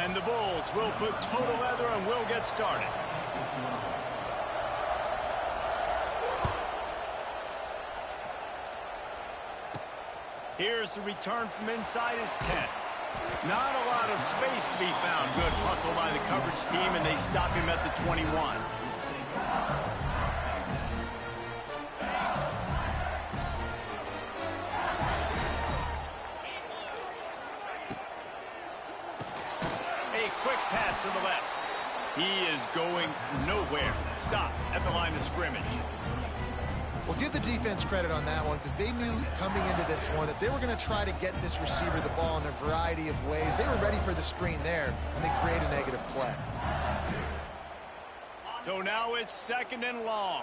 And the Bulls will put total leather and will get started. Here's the return from inside his 10. Not a lot of space to be found. Good hustle by the coverage team, and they stop him at the 21. A quick pass to the left. He is going nowhere. Stop at the line of scrimmage. Well, give the defense credit on that one because they knew coming into this one that they were going to try to get this receiver the ball in a variety of ways. They were ready for the screen there, and they create a negative play. So now it's 2nd and long.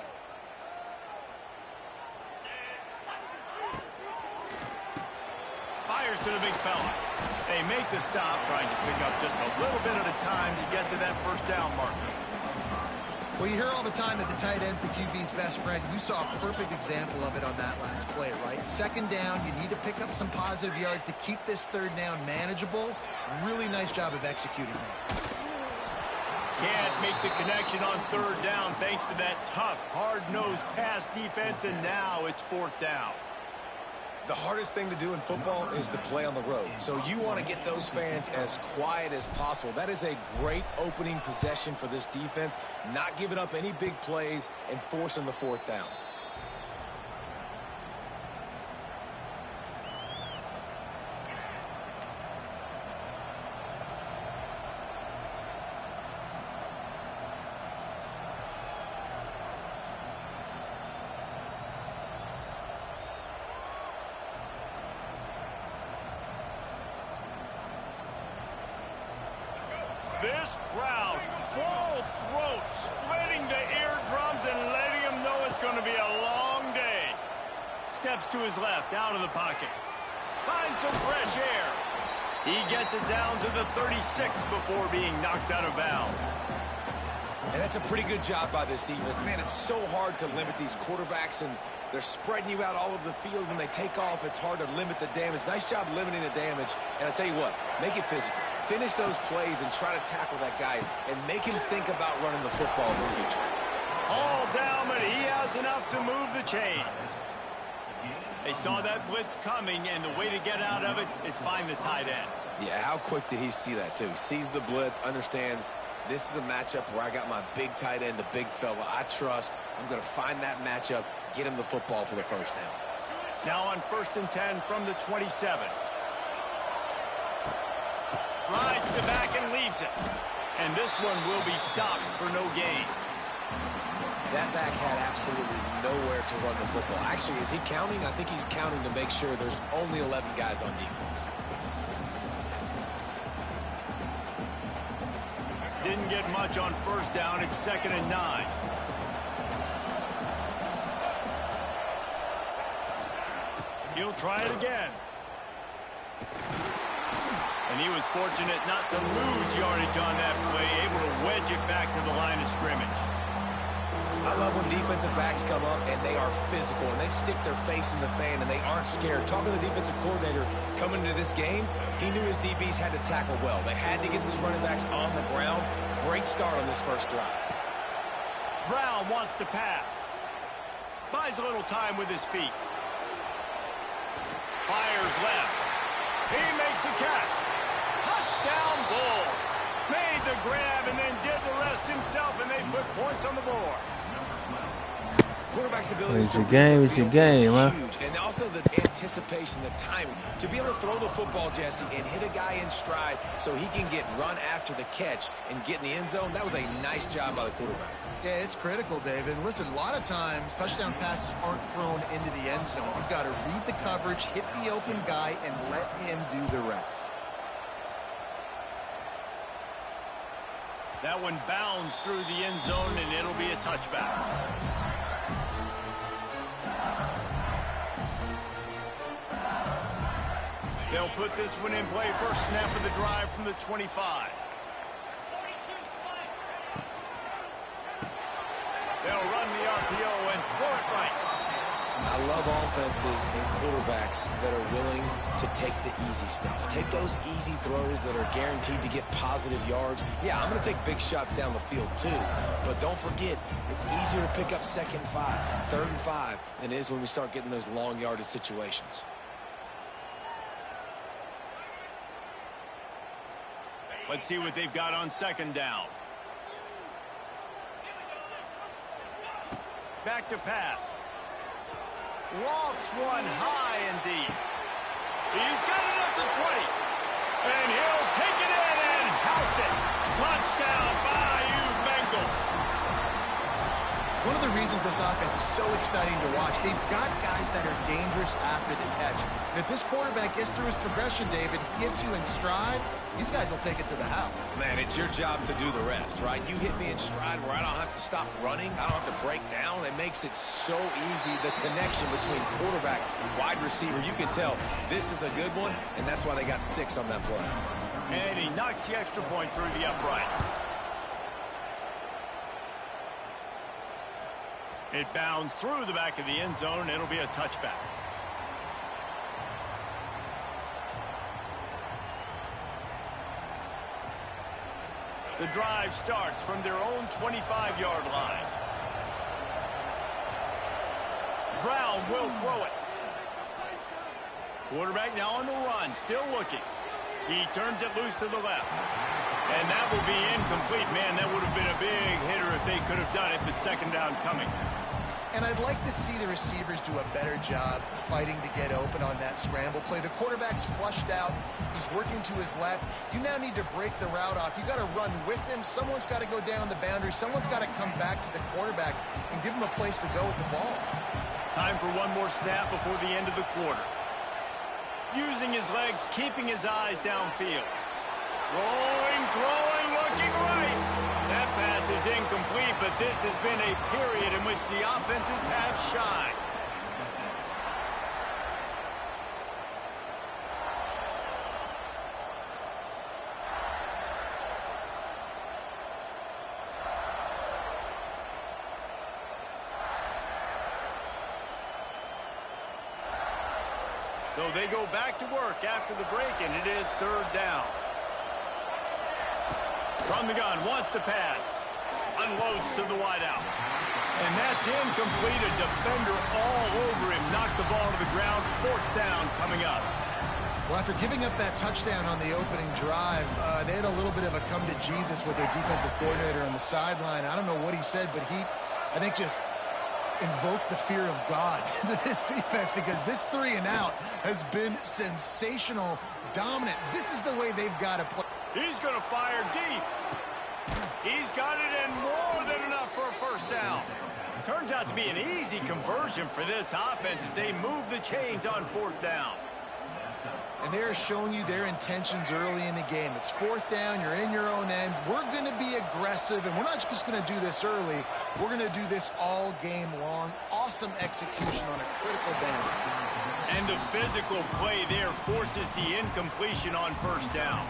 Fires to the big fella. They make the stop, trying to pick up just a little bit at a time to get to that first down marker. Well, you hear all the time that the tight end's the QB's best friend. You saw a perfect example of it on that last play, right? 2nd down, you need to pick up some positive yards to keep this 3rd down manageable. Really nice job of executing that. Can't make the connection on 3rd down thanks to that tough, hard-nosed pass defense, and now it's 4th down. The hardest thing to do in football is to play on the road. So you want to get those fans as quiet as possible. That is a great opening possession for this defense. Not giving up any big plays and forcing the 4th down. This crowd, full throat, splitting the eardrums and letting him know it's going to be a long day. Steps to his left, out of the pocket. Finds some fresh air. He gets it down to the 36 before being knocked out of bounds. And that's a pretty good job by this defense. Man, it's so hard to limit these quarterbacks, and they're spreading you out all over the field. When they take off, it's hard to limit the damage. Nice job limiting the damage. And I'll tell you what, make it physical. Finish those plays and try to tackle that guy and make him think about running the football in the future. All down, but he has enough to move the chains. They saw that blitz coming, and the way to get out of it is find the tight end. Yeah, how quick did he see that, too? Sees the blitz, understands this is a matchup where I got my big tight end, the big fella I trust. I'm going to find that matchup, get him the football for the 1st down. Now on 1st and 10 from the 27. Rides the back and leaves it. And this one will be stopped for no gain. That back had absolutely nowhere to run the football. Actually, is he counting? I think he's counting to make sure there's only 11 guys on defense. Didn't get much on 1st down. It's 2nd and 9. He'll try it again. And he was fortunate not to lose yardage on that play, able to wedge it back to the line of scrimmage. I love when defensive backs come up and they are physical and they stick their face in the fan and they aren't scared. Talking to the defensive coordinator coming into this game, he knew his DBs had to tackle well. They had to get these running backs on the ground. Great start on this first drive. Brown wants to pass. Buys a little time with his feet. Fires left. He makes the catch. Touchdown Bulls. Made the grab and then did the rest himself, and they put points on the board. Quarterback's ability it's your game, huh? Huge. And also the anticipation, the timing. To be able to throw the football, Jesse, and hit a guy in stride so he can get run after the catch and get in the end zone, that was a nice job by the quarterback. Yeah, it's critical, David. Listen, a lot of times touchdown passes aren't thrown into the end zone. You've got to read the coverage, hit the open guy, and let him do the rest. That one bounds through the end zone, and it'll be a touchback. They'll put this one in play. First snap of the drive from the 25. They'll run the RPO and throw it right. I love offenses and quarterbacks that are willing to take the easy stuff. Take those easy throws that are guaranteed to get positive yards. Yeah, I'm going to take big shots down the field too. But don't forget, it's easier to pick up 2nd and 5, 3rd and 5 than it is when we start getting those long yardage situations. Let's see what they've got on 2nd down. Back to pass. Lofts one high and deep. He's got it up to 20. And he'll take it in and house it. Touchdown, Bayou Bengals. One of the reasons this offense is so exciting to watch, they've got guys that are dangerous after the catch. And if this quarterback gets through his progression, David, hits you in stride, these guys will take it to the house. Man, it's your job to do the rest, right? You hit me in stride where I don't have to stop running. I don't have to break down. It makes it so easy, the connection between quarterback and wide receiver. You can tell this is a good one, and that's why they got 6 on that play. And he knocks the extra point through the uprights. It bounds through the back of the end zone. It'll be a touchback. The drive starts from their own 25-yard line. Brown will throw it. Quarterback now on the run, still looking. He turns it loose to the left. And that will be incomplete. Man, that would have been a big hitter if they could have done it, but 2nd down coming. And I'd like to see the receivers do a better job fighting to get open on that scramble play. The quarterback's flushed out. He's working to his left. You now need to break the route off. You got to run with him. Someone's got to go down the boundary. Someone's got to come back to the quarterback and give him a place to go with the ball. Time for one more snap before the end of the quarter. Using his legs, keeping his eyes downfield. Rolling, throwing, looking right. That pass is incomplete, but this has been a period in which the offenses have shined. So they go back to work after the break, and it is 3rd down. From the gun, wants to pass. Unloads to the wideout. And that's incomplete. A defender all over him. Knocked the ball to the ground. 4th down coming up. Well, after giving up that touchdown on the opening drive, they had a little bit of a come to Jesus with their defensive coordinator on the sideline. I don't know what he said, but he, I think, just invoked the fear of God into this defense, because this 3 and out has been sensational, dominant. This is the way they've got to play. He's going to fire deep. He's got it in more than enough for a 1st down. Turns out to be an easy conversion for this offense as they move the chains on 4th down. And they're showing you their intentions early in the game. It's 4th down. You're in your own end. We're going to be aggressive, and we're not just going to do this early. We're going to do this all game long. Awesome execution on a critical down. And the physical play there forces the incompletion on 1st down.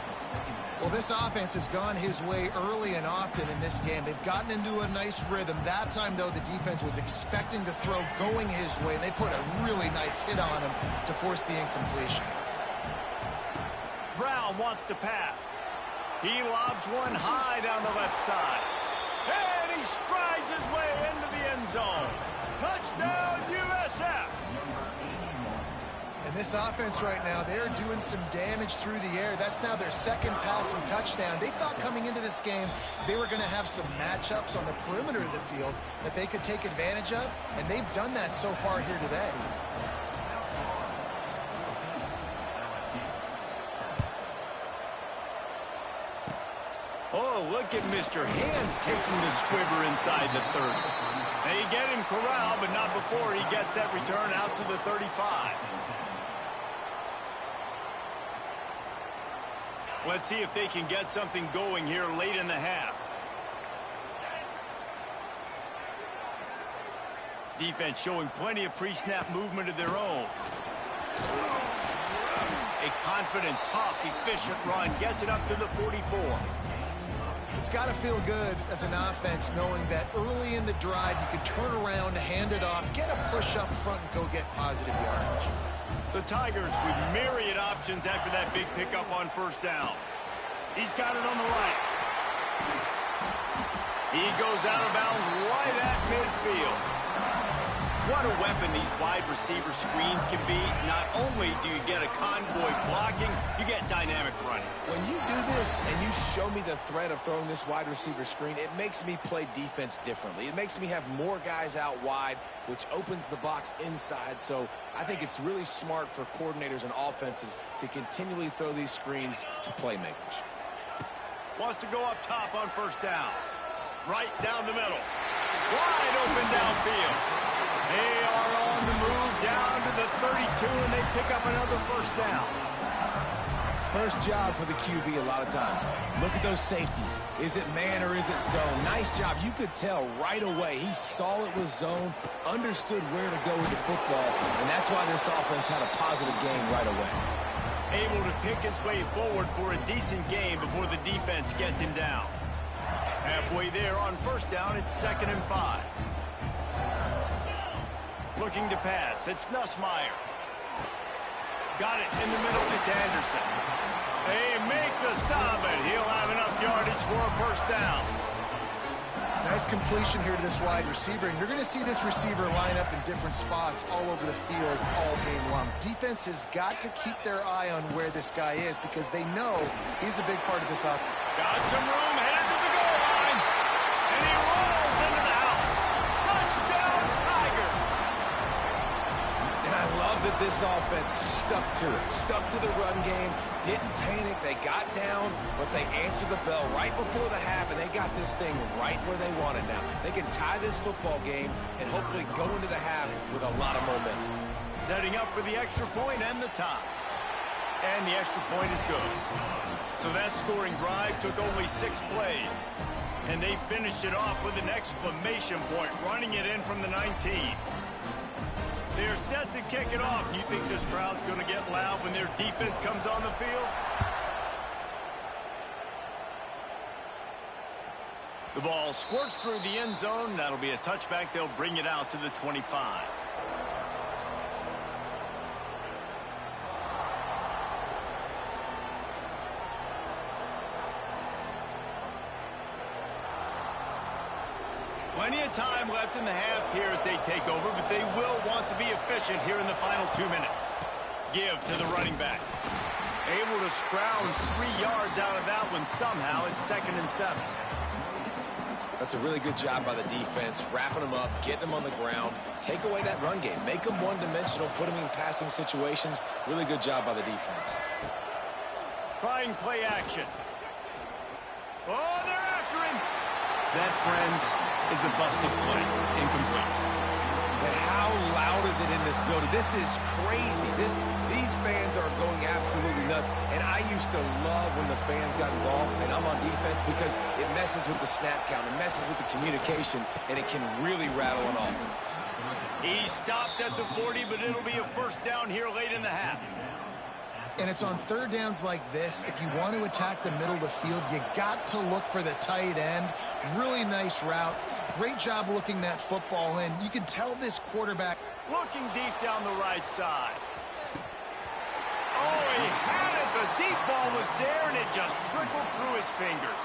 Well, this offense has gone his way early and often in this game. They've gotten into a nice rhythm. That time, though, the defense was expecting the throw going his way, and they put a really nice hit on him to force the incompletion. Brown wants to pass. He lobs one high down the left side. And he strides his way into the end zone. Touchdown, USF! And this offense right now, they're doing some damage through the air. That's now their 2nd passing touchdown. They thought coming into this game they were going to have some matchups on the perimeter of the field that they could take advantage of, and they've done that so far here today. Oh, look at Mr. Hands taking the squibber inside the 30. They get him corralled, but not before he gets that return out to the 35. Let's see if they can get something going here late in the half. Defense showing plenty of pre-snap movement of their own. A confident, tough, efficient run gets it up to the 44. It's got to feel good as an offense knowing that early in the drive you can turn around, hand it off, get a push up front, and go get positive yardage. The Tigers with myriad options after that big pickup on first down. He's got it on the right. He goes out of bounds right at midfield. What a weapon these wide receiver screens can be. Not only do you get a convoy blocking, you get dynamic running. When you do this and you show me the threat of throwing this wide receiver screen, it makes me play defense differently. It makes me have more guys out wide, which opens the box inside. So I think it's really smart for coordinators and offenses to continually throw these screens to playmakers. Wants to go up top on first down. Right down the middle. Wide open downfield. They are on the move down to the 32, and they pick up another first down. First job for the QB a lot of times. Look at those safeties. Is it man or is it zone? Nice job. You could tell right away. He saw it was zone, understood where to go with the football, and that's why this offense had a positive gain right away. Able to pick his way forward for a decent gain before the defense gets him down. Halfway there on first down, it's 2nd and 5. Looking to pass, it's Nussmeier. Got it in the middle, it's Anderson. They make the stop, and he'll have enough yardage for a first down. Nice completion here to this wide receiver, and you're going to see this receiver line up in different spots all over the field all game long. Defense has got to keep their eye on where this guy is because they know he's a big part of this offense. Got some room, headed to the goal line, and he rolls into the house. Touchdown, Tigers! And I love that this offense stuck to it, stuck to the run game, didn't panic, they got down, but they answered the bell right before the half, and they got this thing right where they want it now. They can tie this football game and hopefully go into the half with a lot of momentum. Setting up for the extra point and the tie. And the extra point is good. So that scoring drive took only 6 plays. And they finished it off with an exclamation point, running it in from the 19. They're set to kick it off. You think this crowd's going to get loud when their defense comes on the field? The ball squirts through the end zone. That'll be a touchback. They'll bring it out to the 25. Plenty of time left in the half here as they take over, but they will want to be efficient here in the final 2 minutes. Give to the running back. Able to scrounge 3 yards out of that one somehow. It's 2nd and 7. That's a really good job by the defense, wrapping them up, getting them on the ground, take away that run game, make them one-dimensional, put them in passing situations. Really good job by the defense. Trying play action. Oh, they're after him. That, friends, is a busted play. Incomplete. But how loud is it in this building? This is crazy. These fans are going absolutely nuts. And I used to love when the fans got involved, and I'm on defense, because it messes with the snap count. It messes with the communication, and it can really rattle an offense. He stopped at the 40, but it'll be a first down here late in the half. And it's on third downs like this. If you want to attack the middle of the field, you got to look for the tight end. Really nice route. Great job looking that football in. You can tell this quarterback. Looking deep down the right side. Oh, he had it. The deep ball was there, and it just trickled through his fingers.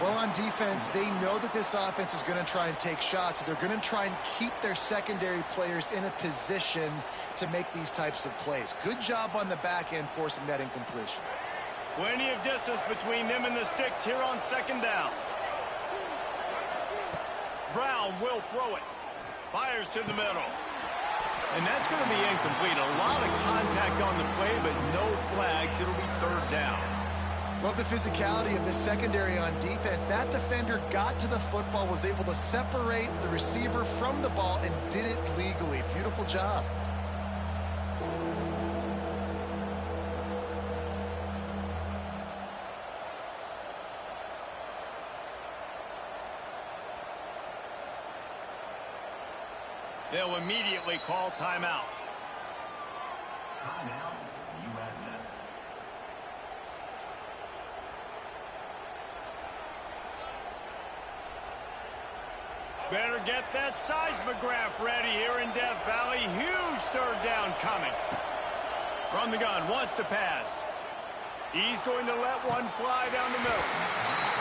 Well, on defense, they know that this offense is going to try and take shots. So they're going to try and keep their secondary players in a position to make these types of plays. Good job on the back end forcing that incompletion. Plenty of distance between them and the sticks here on 2nd down. Brown will throw it. Fires to the middle. And that's going to be incomplete. A lot of contact on the play, but no flags. It'll be 3rd down. Love the physicality of the secondary on defense. That defender got to the football, was able to separate the receiver from the ball, and did it legally. Beautiful job. They'll immediately call timeout. Timeout, USA. Better get that seismograph ready here in Death Valley. Huge third down coming. From the gun, wants to pass. He's going to let one fly down the middle.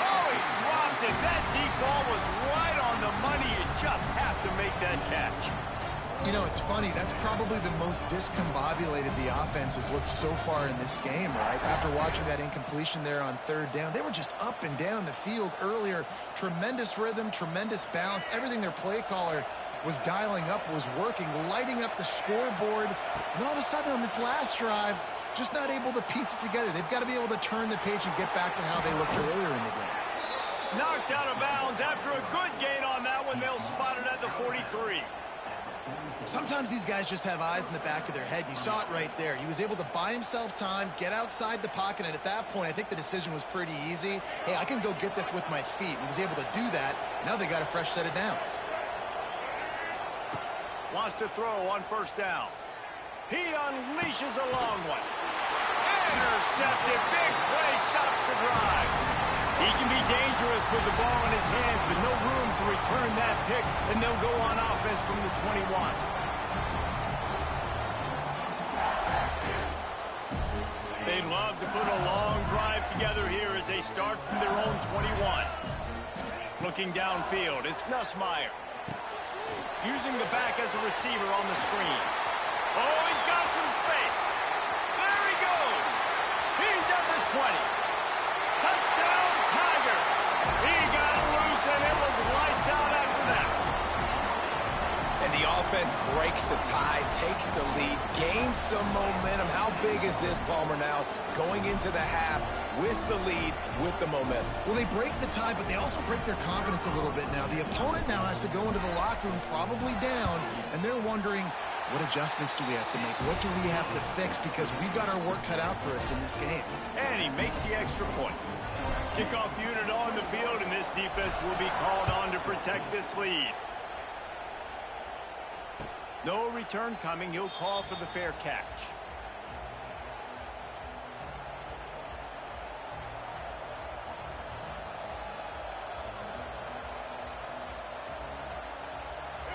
Oh, he dropped it. That deep ball was right on the money. You just have to make that catch. You know, it's funny. That's probably the most discombobulated the offense has looked so far in this game, right? After watching that incompletion there on third down, they were just up and down the field earlier. Tremendous rhythm, tremendous balance. Everything their play caller was dialing up was working, lighting up the scoreboard. And all of a sudden on this last drive, just not able to piece it together. They've got to be able to turn the page and get back to how they looked earlier in the game. Knocked out of bounds after a good gain on that one. They'll spot it at the 43. Sometimes these guys just have eyes in the back of their head. You saw it right there. He was able to buy himself time, get outside the pocket, and at that point, I think the decision was pretty easy. Hey, I can go get this with my feet. He was able to do that. Now they got a fresh set of downs. Wants to throw on first down. He unleashes a long one. Intercepted. Big play stops the drive. He can be dangerous with the ball in his hands, but no room to return that pick, and they'll go on offense from the 21. They'd love to put a long drive together here as they start from their own 21. Looking downfield, it's Nussmeier. Using the back as a receiver on the screen. Oh, he's got some space. There he goes. He's at the 20. Touchdown, Tigers. He got loose, and it was lights out after that. And the offense breaks the tie, takes the lead, gains some momentum. How big is this, Palmer, now going into the half with the lead, with the momentum? Well, they break the tie, but they also break their confidence a little bit now. The opponent now has to go into the locker room probably down, and they're wondering, what adjustments do we have to make? What do we have to fix? Because we've got our work cut out for us in this game. And he makes the extra point. Kickoff unit on the field, and this defense will be called on to protect this lead. No return coming. He'll call for the fair catch.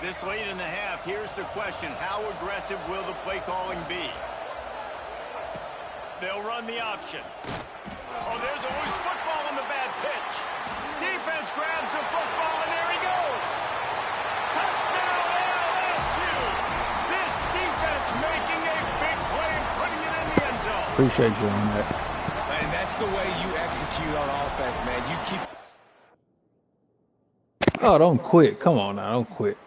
This late in the half, here's the question. How aggressive will the play calling be? They'll run the option. Oh, there's always football on the bad pitch. Defense grabs the football, and there he goes. Touchdown, LSU. This defense making a big play and putting it in the end zone. Appreciate you on that. And that's the way you execute on offense, man. You keep... Oh, don't quit. Come on now, don't quit.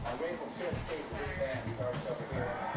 I'm grateful to take this band. He starts over here.